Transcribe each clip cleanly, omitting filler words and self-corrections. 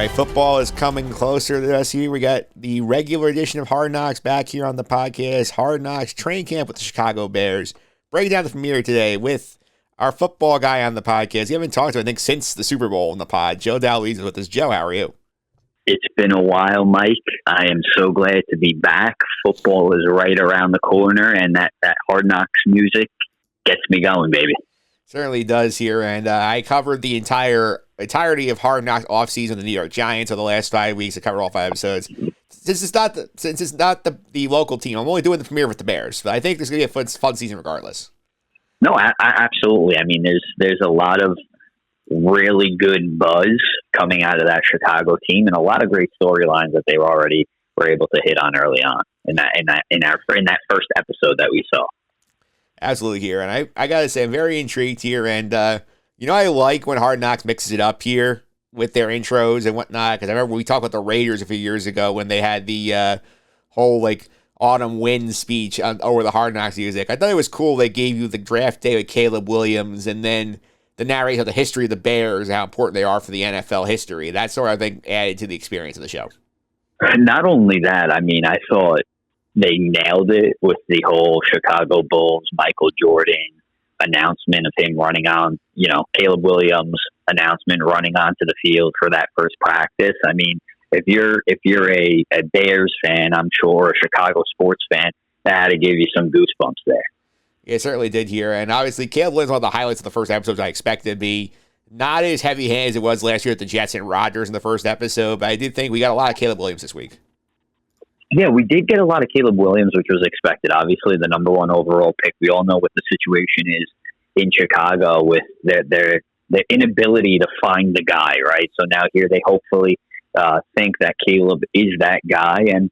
right, football is coming closer to us here. We got the regular edition of Hard Knocks back here on the podcast. Hard Knocks training camp with the Chicago Bears. Breaking down the premiere today with our football guy on the podcast. We haven't talked to, I think, since the Super Bowl in the pod. Joe Dowlees is with us. Joe, how are you? It's been a while, Mike. I am so glad to be back. Football is right around the corner, and that Hard Knocks music gets me going, baby. Certainly does here, and I covered the entirety of Hard Knocks offseason, the New York Giants, over the last 5 weeks. I covered all 5 episodes. Since it's not the local team, I'm only doing the premiere with the Bears, but I think there's going to be a fun season regardless. No, absolutely. I mean, there's a lot of really good buzz coming out of that Chicago team, and a lot of great storylines that they were able to hit on early on in that first episode that we saw. Absolutely here, and I gotta say I'm very intrigued here, and I like when Hard Knocks mixes it up here with their intros and whatnot, because I remember we talked about the Raiders a few years ago when they had the whole autumn wind speech over the Hard Knocks music. I thought it was cool they gave you the draft day with Caleb Williams and then the narration of the history of the Bears and how important they are for the NFL history. That sort of, I think, added to the experience of the show. Not only that, I mean, I thought they nailed it with the whole Chicago Bulls, Michael Jordan announcement of him running on, Caleb Williams announcement running onto the field for that first practice. I mean, if you're a Bears fan, I'm sure, a Chicago sports fan, that had to give you some goosebumps there. Yeah, it certainly did here. And obviously, Caleb Williams, one of the highlights of the first episode I expected to be not as heavy-handed as it was last year at the Jets and Rodgers in the first episode, but I did think we got a lot of Caleb Williams this week. Yeah, we did get a lot of Caleb Williams, which was expected. Obviously, the number one overall pick. We all know what the situation is in Chicago with their inability to find the guy, right? So now here they hopefully think that Caleb is that guy. And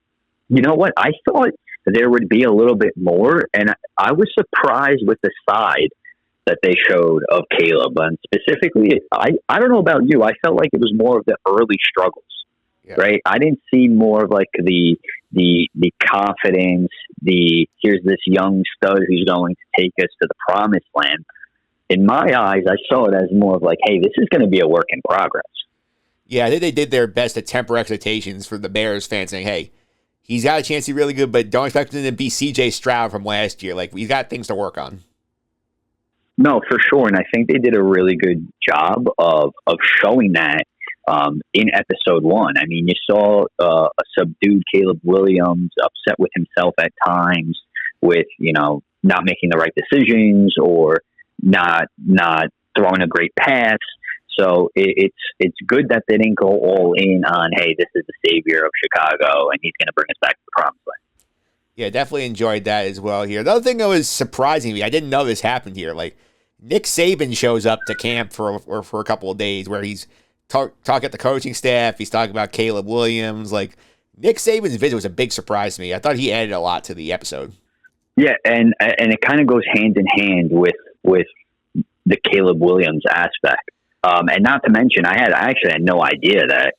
you know what? I thought there would be a little bit more, and I was surprised with the side that they showed of Caleb. And specifically, I don't know about you, I felt like it was more of the early struggles. Yeah. Right, I didn't see more of the confidence. Here's this young stud who's going to take us to the promised land. In my eyes, I saw it as more of hey, this is going to be a work in progress. Yeah, I think they did their best to temper expectations for the Bears fans, saying, "Hey, he's got a chance to be really good, but don't expect him to be C.J. Stroud from last year. He's got things to work on." No, for sure, and I think they did a really good job of showing that. In episode 1, I mean, you saw a subdued Caleb Williams, upset with himself at times, with not making the right decisions or not throwing a great pass. So it's good that they didn't go all in on, hey, this is the savior of Chicago and he's going to bring us back to the promised land. Yeah, definitely enjoyed that as well here. The other thing that was surprising me, I didn't know this happened here. Nick Saban shows up to camp for a couple of days where he's talk at the coaching staff. He's talking about Caleb Williams. Nick Saban's visit was a big surprise to me. I thought he added a lot to the episode. Yeah, and it kind of goes hand in hand with the Caleb Williams aspect. And not to mention, I actually had no idea that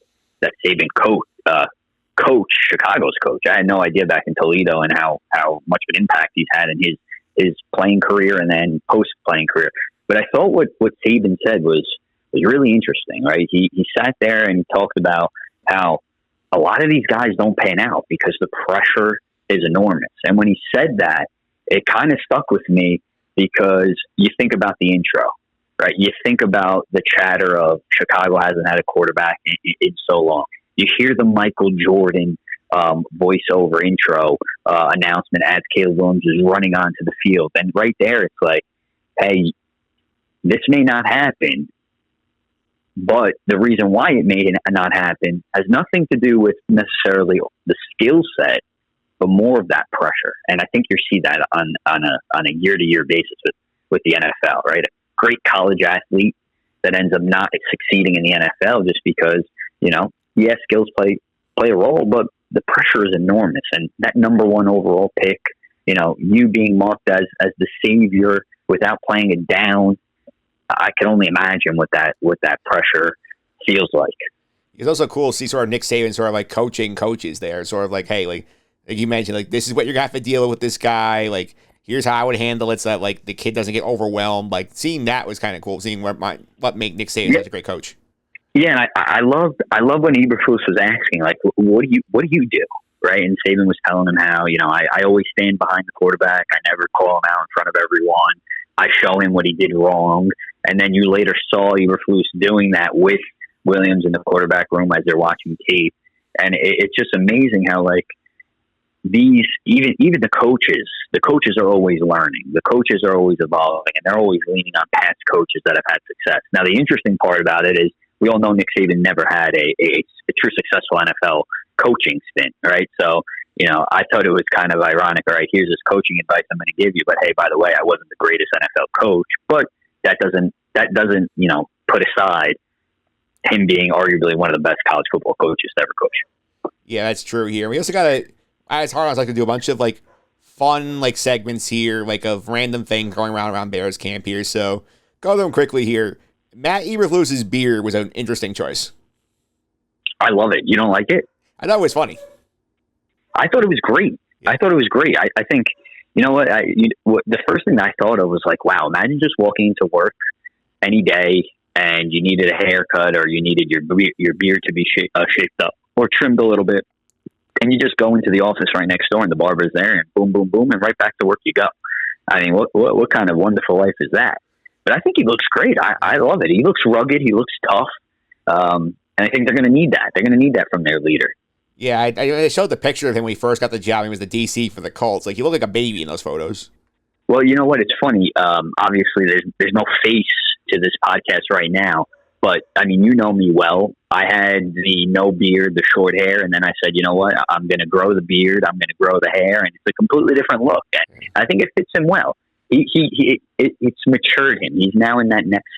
Saban coach Chicago's coach. I had no idea back in Toledo and how much of an impact he's had in his playing career and then post playing career. But I thought what Saban said was really interesting, right? He sat there and talked about how a lot of these guys don't pan out because the pressure is enormous. And when he said that, it kind of stuck with me because you think about the intro, right? You think about the chatter of Chicago hasn't had a quarterback in so long. You hear the Michael Jordan voiceover intro announcement as Caleb Williams is running onto the field. And right there, it's hey, this may not happen, but the reason why it may not happen has nothing to do with necessarily the skill set, but more of that pressure. And I think you see that on a year-to-year basis with the NFL, right? A great college athlete that ends up not succeeding in the NFL just because, skills play a role, but the pressure is enormous. And that number one overall pick, you being marked as the savior without playing it down, I can only imagine what that pressure feels like. It's also cool to see sort of Nick Saban sort of coaching coaches there, sort of hey, like you mentioned, this is what you're going to have to deal with this guy. Here's how I would handle it so that the kid doesn't get overwhelmed. Seeing that was kind of cool, seeing what made Nick Saban such a great coach. Yeah, and I love when Eberflus was asking, like, what do you do, right? And Saban was telling him how, I always stand behind the quarterback. I never call him out in front of everyone. I show him what he did wrong, and then you later saw Eberflus doing that with Williams in the quarterback room as they're watching tape, and it's just amazing how like these even the coaches are always learning, the coaches are always evolving, and they're always leaning on past coaches that have had success. Now, the interesting part about it is we all know Nick Saban never had a true successful NFL coaching stint, right? So, I thought it was kind of ironic. All right, here's this coaching advice I'm going to give you, but hey, by the way, I wasn't the greatest NFL coach. But that doesn't put aside him being arguably one of the best college football coaches to ever coach. Yeah, that's true here. We also got to, as hard as I like to do a bunch of like fun like segments here, like of random things going around Bears camp here. So go through them quickly here. Matt Eberflus's beard was an interesting choice. I love it. You don't like it? I thought it was funny. I thought it was great. Yeah. I thought it was great. I think, you know what? The first thing I thought of was like, wow, imagine just walking into work any day and you needed a haircut or you needed your beard to be shaped up or trimmed a little bit. And you just go into the office right next door and the barber's there and boom, boom, boom, and right back to work you go. I mean, what kind of wonderful life is that? But I think he looks great. I love it. He looks rugged. He looks tough. And I think they're going to need that. They're going to need that from their leader. Yeah, I showed the picture of him when he first got the job. He was the DC for the Colts. Like, he looked like a baby in those photos. Well, you know what? It's funny. Obviously, there's no face to this podcast right now. But, I mean, you know me well. I had the no beard, the short hair, and then I said, you know what? I'm going to grow the beard. I'm going to grow the hair, and it's a completely different look. And I think it fits him well. It's matured him. He's now in that next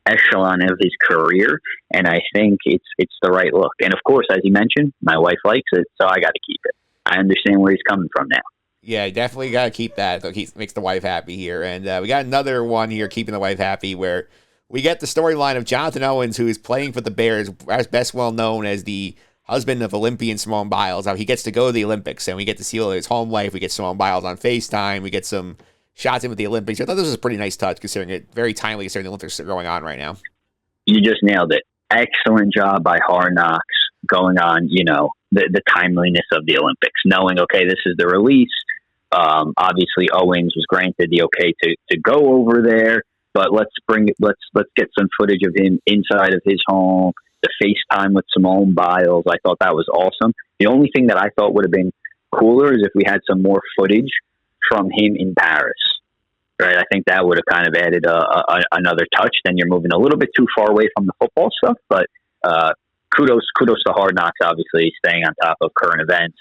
echelon of his career, and I think it's the right look. And of course, as you mentioned, my wife likes it, so I got to keep it. I understand where he's coming from now. Yeah, definitely got to keep that. So he makes the wife happy here, and we got another one here, keeping the wife happy, where we get the storyline of Jonathan Owens, who is playing for the Bears, as best well known as the husband of Olympian Simone Biles. How he gets to go to the Olympics, and we get to see his home life. We get Simone Biles on FaceTime. We get some shots in with the Olympics. I thought this was a pretty nice touch, considering it very timely, considering the Olympics are going on right now. You just nailed it. Excellent job by Hard Knocks going on, the timeliness of the Olympics, knowing, okay, this is the release. Obviously Owens was granted the okay to go over there, but let's get some footage of him inside of his home, the FaceTime with Simone Biles. I thought that was awesome. The only thing that I thought would have been cooler is if we had some more footage from him in Paris, right? I think that would have kind of added another touch. Then you're moving a little bit too far away from the football stuff, but kudos to Hard Knocks, obviously staying on top of current events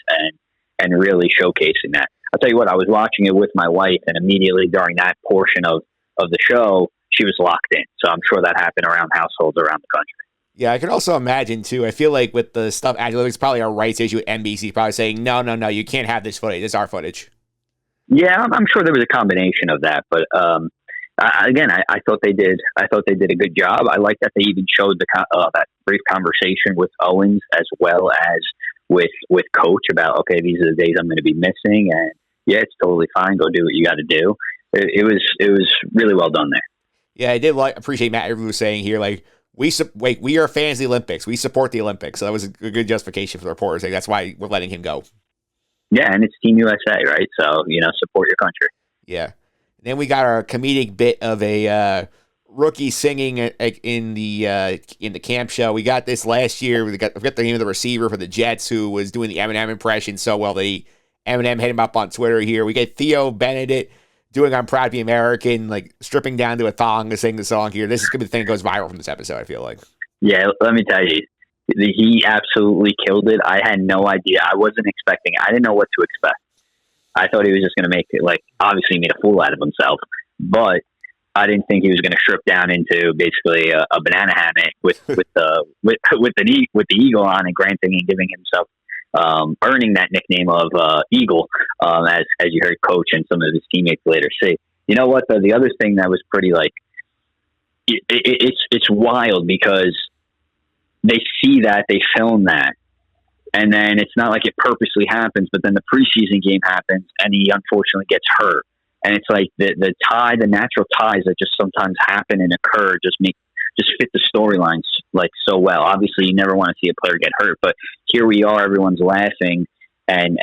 and really showcasing that. I'll tell you what, I was watching it with my wife, and immediately during that portion of the show, she was locked in. So I'm sure that happened around households around the country. Yeah, I can also imagine, too, I feel like with the stuff, it's probably a rights issue with NBC, probably saying, no, you can't have this footage. This is our footage. Yeah, I'm sure there was a combination of that, but I thought they did. I thought they did a good job. I like that they even showed that brief conversation with Owens as well as with Coach about, okay, these are the days I'm going to be missing, and yeah, it's totally fine. Go do what you got to do. It was really well done there. Yeah, I did appreciate Matt Eberflus saying here, like, we are fans of the Olympics. We support the Olympics. So that was a good justification for the reporters. Like, that's why we're letting him go. Yeah, and it's Team USA, right? So, support your country. Yeah. And then we got our comedic bit of a rookie singing in the camp show. We got this last year. I forget the name of the receiver for the Jets who was doing the Eminem impression so well. Eminem hit him up on Twitter here. We get Theo Benedict doing I'm Proud to Be American, like stripping down to a thong to sing the song here. This is going to be the thing that goes viral from this episode, I feel like. Yeah, let me tell you. He absolutely killed it. I had no idea. I wasn't expecting it. I didn't know what to expect. I thought he was just going to make it, like, obviously made a fool out of himself, but I didn't think he was going to strip down into basically a banana hammock with the eagle on and granting and giving himself earning that nickname of Eagle, as you heard Coach and some of his teammates later say. You know what? The other thing that was pretty it's wild because they see that, they film that, and then it's not like it purposely happens, but then the preseason game happens and he unfortunately gets hurt. And it's like the natural ties that just sometimes happen and occur just make just fit the storylines like so well. Obviously, you never want to see a player get hurt, but here we are, everyone's laughing and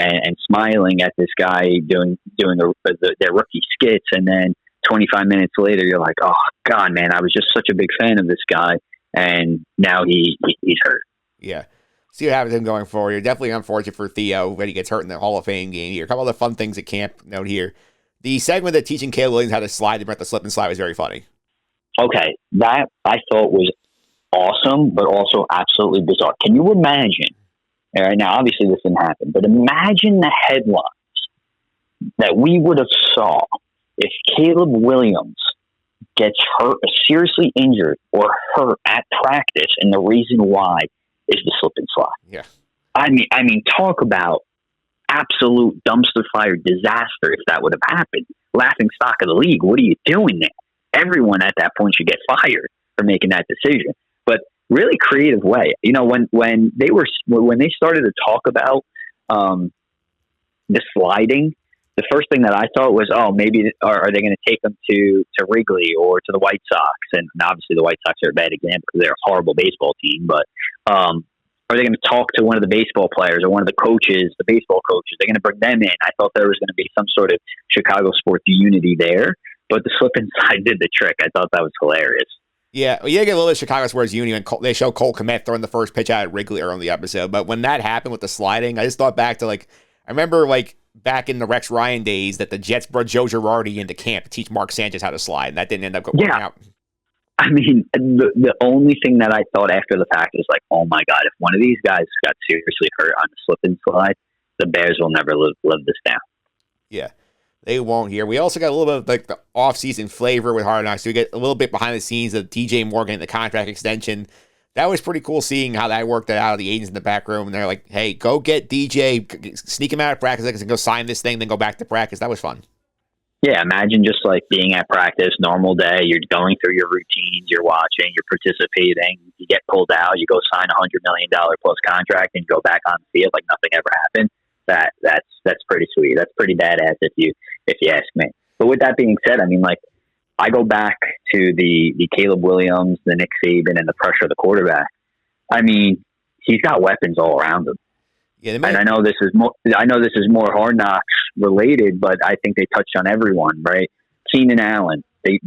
smiling at this guy doing their rookie skits, and then 25 minutes later, you're like, oh God, man, I was just such a big fan of this guy, and now he's hurt. Yeah. See what happens to him going forward. You're definitely unfortunate for Theo when he gets hurt in the Hall of Fame game here. A couple of the fun things at camp note here. The segment that teaching Caleb Williams how to slide to prevent the slip and slide was very funny. Okay, that I thought was awesome, but also absolutely bizarre. Can you imagine? All right, now obviously this didn't happen, but imagine the headlines that we would have saw if Caleb Williams gets hurt, seriously injured, or hurt at practice, and the reason why is the slip and slide. Yeah, I mean, talk about absolute dumpster fire disaster if that would have happened. Laughing stock of the league. What are you doing there? Everyone at that point should get fired for making that decision. But really creative way. You know, when they started to talk about the sliding, the first thing that I thought was, oh, maybe are they going to take them to Wrigley or to the White Sox? And obviously the White Sox are a bad example because they're a horrible baseball team. But are they going to talk to one of the baseball players or one of the coaches, the baseball coaches? They're going to bring them in. I thought there was going to be some sort of Chicago sports unity there. But the slip and slide did the trick. I thought that was hilarious. Yeah, well, you get a little bit of Chicago sports unity when they show Cole Kmet throwing the first pitch out at Wrigley early in the episode. But when that happened with the sliding, I just thought back to, like, I remember, like, back in the Rex Ryan days that the Jets brought Joe Girardi into camp to teach Mark Sanchez how to slide, and that didn't end up working out. I mean, the only thing that I thought after the fact is like, oh my God, if one of these guys got seriously hurt on the slip and slide, the Bears will never live this down. Yeah, they won't here. We also got a little bit of like the off-season flavor with Hard Knocks. So we get a little bit behind the scenes of DJ Morgan, the contract extension. That was pretty cool seeing how that worked out. The agents in the back room, and they're like, hey, go get DJ, sneak him out of practice and go sign this thing, then go back to practice. That was fun. Yeah, imagine just like being at practice, normal day, you're going through your routines, you're watching, you're participating, you get pulled out, you go sign $100 million plus contract and go back on the field like nothing ever happened. That's pretty sweet. That's pretty badass if you ask me. But with that being said, I mean, like, I go back to the Caleb Williams, the Nick Saban, and the pressure of the quarterback. I mean, he's got weapons all around him. Yeah, and I know this is more Hard Knocks related, but I think they touched on everyone, right? Keenan Allen, they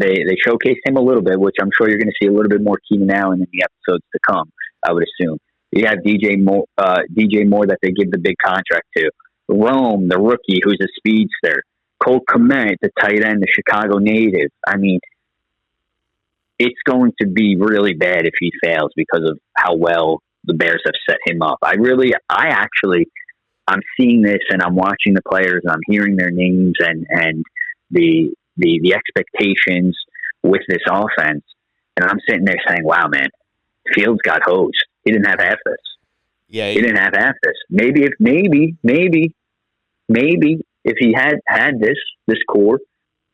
showcased him a little bit, which I'm sure you're going to see a little bit more Keenan Allen in the episodes to come, I would assume. You have DJ Moore that they give the big contract to. Rome, the rookie, who's a speedster. Cole Kmet, the tight end, the Chicago native. I mean, it's going to be really bad if he fails because of how well the Bears have set him up. I'm seeing this and I'm watching the players and I'm hearing their names and the expectations with this offense. And I'm sitting there saying, wow, man, Fields got hosed. He didn't have half this. Yeah, he didn't have half this. Maybe if he had this core,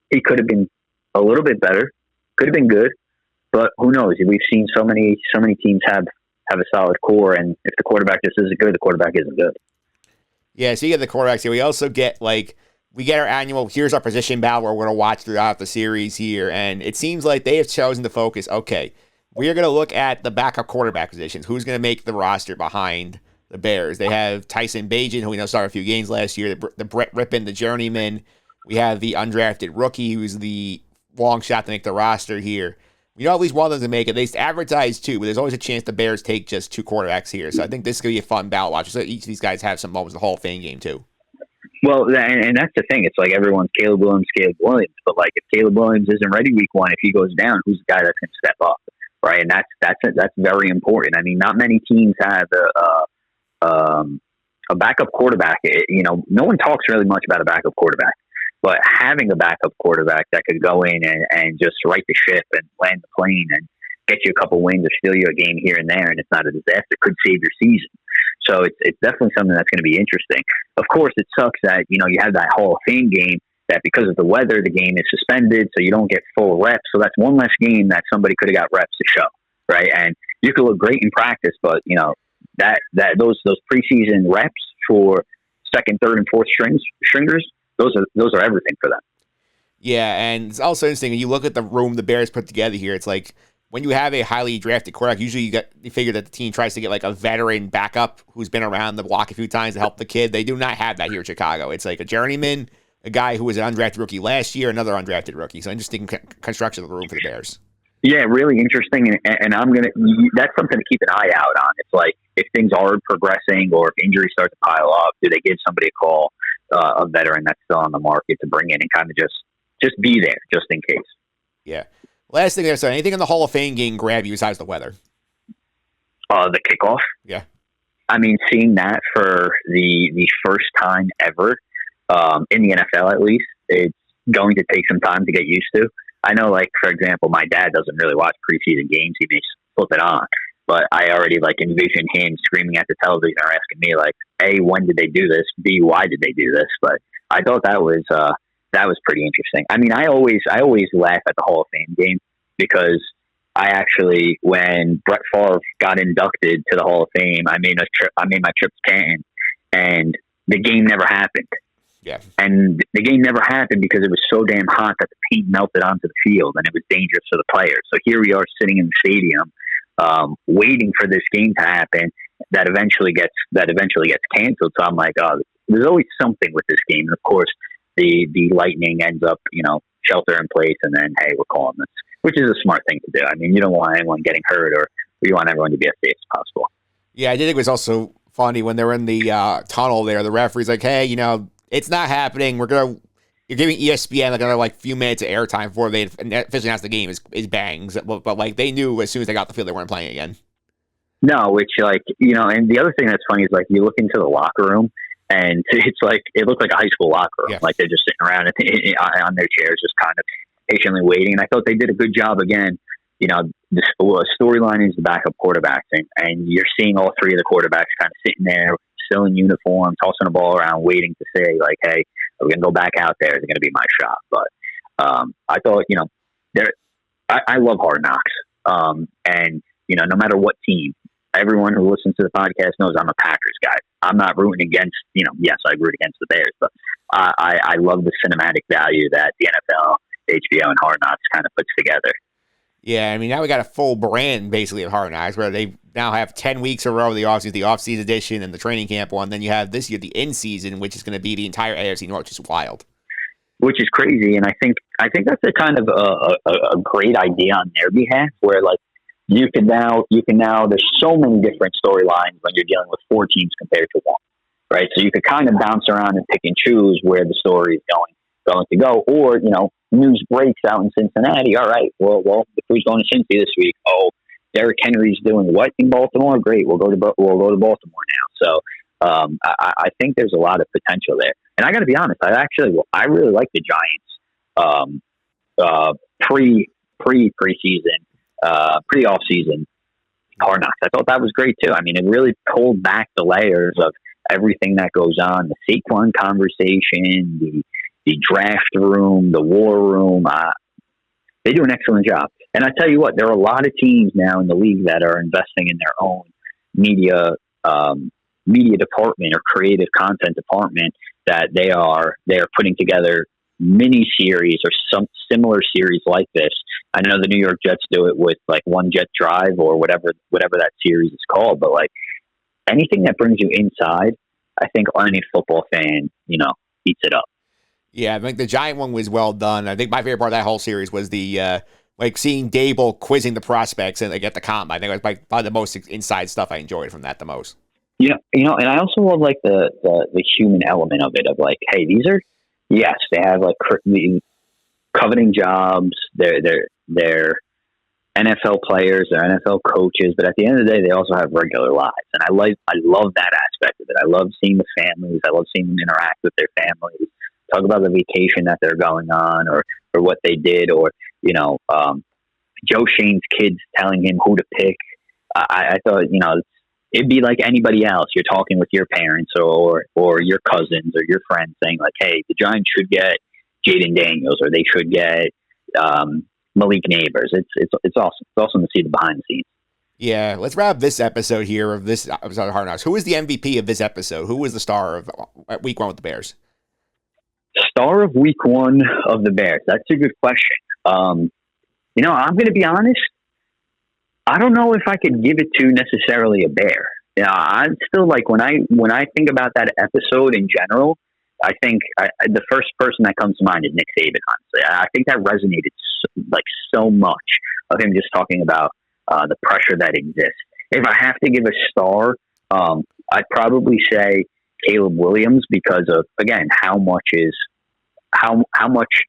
he could have been a little bit better. Could have been good, but who knows? We've seen so many teams have a solid core, and if the quarterback just isn't good, the quarterback isn't good. Yeah, so you get the quarterbacks here. We also get we get our annual, here's our position battle where we're going to watch throughout the series here, and it seems like they have chosen to focus, okay, we are going to look at the backup quarterback positions. Who's going to make the roster behind the Bears? They have Tyson Bagent, who we know started a few games last year, the Brett Rippon, the journeyman. We have the undrafted rookie, who's the long shot to make the roster here. We know at least one of them to make it. They advertise two, but there's always a chance the Bears take just two quarterbacks here. So I think this is going to be a fun battle watch. So each of these guys have some moments in the Hall of Fame game, too. Well, and that's the thing. It's like everyone's Caleb Williams. But, like, if Caleb Williams isn't ready week one, if he goes down, who's the guy that's going to step up? Right? And that's very important. I mean, not many teams have a backup quarterback. No one talks really much about a backup quarterback. But having a backup quarterback that could go in and just right the ship and land the plane and get you a couple wins or steal you a game here and there, and it's not a disaster, could save your season. So it's definitely something that's going to be interesting. Of course, it sucks that, you have that Hall of Fame game that because of the weather, the game is suspended, so you don't get full reps. So that's one less game that somebody could have got reps to show, right? And you could look great in practice, but, those preseason reps for second, third, and fourth stringers, those are everything for them. Yeah, and it's also interesting when you look at the room the Bears put together here. It's like when you have a highly drafted quarterback, usually you figure that the team tries to get like a veteran backup who's been around the block a few times to help the kid. They do not have that here in Chicago. It's like a journeyman, a guy who was an undrafted rookie last year, another undrafted rookie. So interesting construction of the room for the Bears. Yeah, really interesting, and that's something to keep an eye out on. It's like if things are progressing or if injuries start to pile up, do they give somebody a call, a veteran that's still on the market to bring in and kind of just be there just in case. Yeah. Last thing there, so anything in the Hall of Fame game grab you besides the weather? The kickoff. Yeah. I mean, seeing that for the first time ever in the NFL, at least, it's going to take some time to get used to. I know, like, for example, my dad doesn't really watch preseason games. He may flip it on. But I already, like, envision him screaming at the television or asking me, like, A, when did they do this? B, why did they do this? But I thought that was pretty interesting. I mean, I always laugh at the Hall of Fame game because I actually, when Brett Favre got inducted to the Hall of Fame, I made my trip to Canton, and the game never happened. Yeah. And the game never happened because it was so damn hot that the paint melted onto the field and it was dangerous for the players. So here we are sitting in the stadium, waiting for this game to happen that eventually gets canceled. So I'm like, oh, there's always something with this game. And of course, the Lightning ends up, shelter in place, and then, hey, we're calling this, which is a smart thing to do. I mean, you don't want anyone getting hurt, or you want everyone to be as safe as possible. Yeah, I did think it was also funny when they were in the tunnel there. The referee's like, hey, it's not happening. You're giving ESPN like another few minutes of airtime before they officially announced the game is bangs. But like they knew as soon as they got the field they weren't playing again. No, which and the other thing that's funny is like you look into the locker room and it's like it looked like a high school locker room. Yeah. Like they're just sitting around on their chairs, just kind of patiently waiting. And I thought they did a good job again. The storyline is the backup quarterbacks, and you're seeing all three of the quarterbacks kind of sitting there, still in uniform, tossing the ball around, waiting to say, like, hey, are we going to go back out there? Is it going to be my shot? But I thought, I love Hard Knocks. And, no matter what team, everyone who listens to the podcast knows I'm a Packers guy. I'm not rooting against, yes, I root against the Bears, but I love the cinematic value that the NFL, HBO, and Hard Knocks kind of puts together. Yeah, I mean, now we got a full brand, basically, of Hard Knocks, where they now have 10 weeks in a row of the offseason edition and the training camp one. Then you have this year the in-season, which is going to be the entire AFC North, which is wild. Which is crazy, and I think that's a kind of a great idea on their behalf, where, like, you can now, there's so many different storylines when you're dealing with four teams compared to one, right? So you could kind of bounce around and pick and choose where the story is going to go, or, news breaks out in Cincinnati. All right, well, who's going to Cincy this week? Oh, Derrick Henry's doing what in Baltimore? Great, we'll go to Baltimore now. So I think there's a lot of potential there. And I got to be honest, I really like the Giants pre-off season Hard Knocks. I thought that was great too. I mean, it really pulled back the layers of everything that goes on, the Saquon conversation, the draft room, the war room. They do an excellent job. And I tell you what, there are a lot of teams now in the league that are investing in their own media department or creative content department, that they are putting together mini series or some similar series like this. I know the New York Jets do it with like One Jet Drive or whatever that series is called, but like anything that brings you inside, I think any football fan, eats it up. Yeah, I think the Giant one was well done. I think my favorite part of that whole series was the seeing Dable quizzing the prospects and at the combine. I think it was probably the most inside stuff I enjoyed from that the most. Yeah, and I also love like the human element of it, of like, hey, these are, yes, they have like coveting jobs. They're NFL players, they're NFL coaches, but at the end of the day, they also have regular lives, and I love that aspect of it. I love seeing the families. I love seeing them interact with their families. Talk about the vacation that they're going on, or what they did, or Joe Shane's kids telling him who to pick. I thought it'd be like anybody else. You're talking with your parents or your cousins or your friends, saying like, "Hey, the Giants should get Jaden Daniels, or they should get Malik Neighbors." It's awesome. It's awesome to see the behind the scenes. Yeah, let's wrap this episode here of this episode of Hard Knocks. Who was the MVP of this episode? Who was the star of Week 1 with the Bears? Star of Week 1 of the Bears. That's a good question. I'm going to be honest. I don't know if I could give it to necessarily a Bear. Yeah, I'm still like when I think about that episode in general, I think the first person that comes to mind is Nick Saban. Honestly, I think that resonated so much of him just talking about the pressure that exists. If I have to give a star, I'd probably say Caleb Williams because of again how much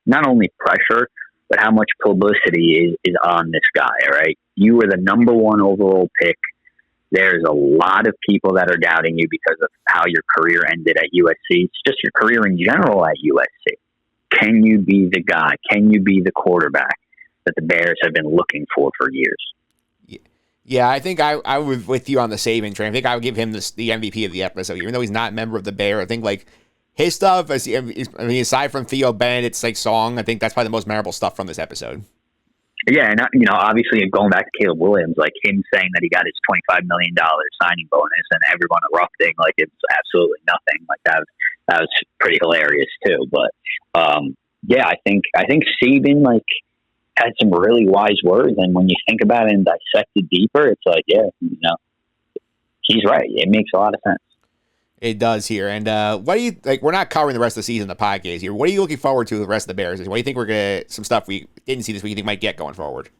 not only pressure but how much publicity is on this guy. Right, you were the number one overall pick. There's a lot of people that are doubting you because of how your career ended at USC. It's just your career in general at USC. Can you be the guy? Can you be the quarterback that the Bears have been looking for years? Yeah, I think I was with you on the Saban train. I think I would give him the MVP of the episode, even though he's not a member of the Bear. I think like his stuff, aside from Theo Bennett's like song, I think that's probably the most memorable stuff from this episode. Yeah, and obviously going back to Caleb Williams, like him saying that he got his $25 million signing bonus and everyone erupting like it's absolutely nothing. Like that was pretty hilarious too. But yeah, I think Saban like had some really wise words, and when you think about it and dissect it deeper, it's like he's right. It makes a lot of sense. It does here. And what do you like? We're not covering the rest of the season in the podcast here. What are you looking forward to with the rest of the Bears? What do you think we're gonna some stuff we didn't see this week you think might get going forward?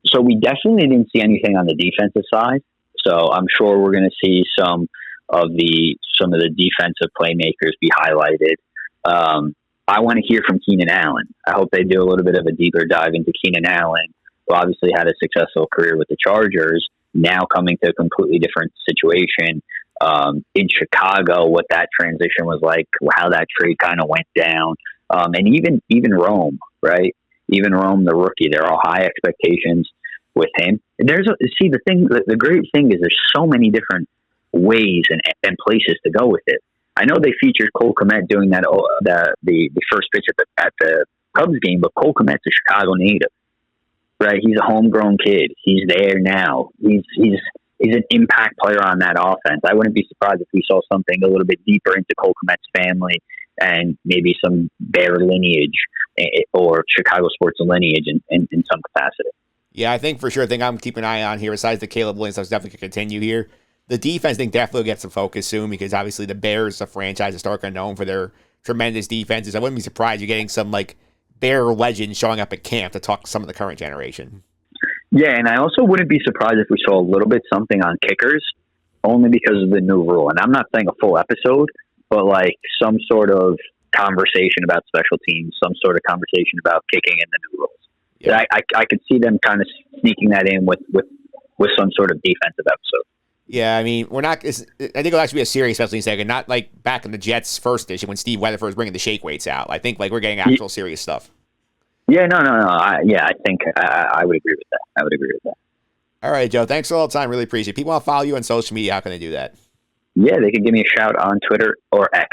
So we definitely didn't see anything on the defensive side. So I'm sure we're going to see some of the defensive playmakers be highlighted. I want to hear from Keenan Allen. I hope they do a little bit of a deeper dive into Keenan Allen, who obviously had a successful career with the Chargers, now coming to a completely different situation. In Chicago, what that transition was like, how that trade kind of went down, and even Rome, right? Even Rome, the rookie, there are high expectations with him. The great thing is there's so many different ways and places to go with it. I know they featured Cole Kmet doing that the first pitch at the Cubs game, but Cole Kmet's a Chicago native, right? He's a homegrown kid. He's there now. He's an impact player on that offense. I wouldn't be surprised if we saw something a little bit deeper into Cole Kmet's family and maybe some Bear lineage or Chicago sports lineage in some capacity. Yeah, I think for sure. I think I'm keeping an eye on here. Besides the Caleb Williams, that's definitely going to continue here. The defense, I think, definitely gets some focus soon because obviously the Bears, a franchise historically known for their tremendous defenses. I wouldn't be surprised you're getting some like Bear legends showing up at camp to talk to some of the current generation. Yeah, and I also wouldn't be surprised if we saw a little bit something on kickers, only because of the new rule. And I'm not saying a full episode, but like some sort of conversation about special teams, some sort of conversation about kicking and the new rules. Yeah. I could see them kind of sneaking that in with some sort of defensive episode. Yeah, I mean, we're not. I think it'll actually be a series, especially in second. Not like back in the Jets' first edition when Steve Weatherford was bringing the shake weights out. I think like we're getting actual serious stuff. Yeah, no. I think I would agree with that. I would agree with that. All right, Joe. Thanks for all the time. Really appreciate it. People want to follow you on social media. How can they do that? Yeah, they can give me a shout on Twitter or X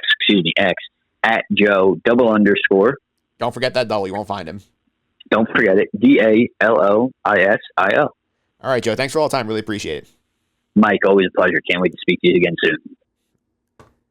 at Joe _. Don't forget that double. You won't find him. Don't forget it. DALOISIO. All right, Joe. Thanks for all the time. Really appreciate it. Mike, always a pleasure. Can't wait to speak to you again soon.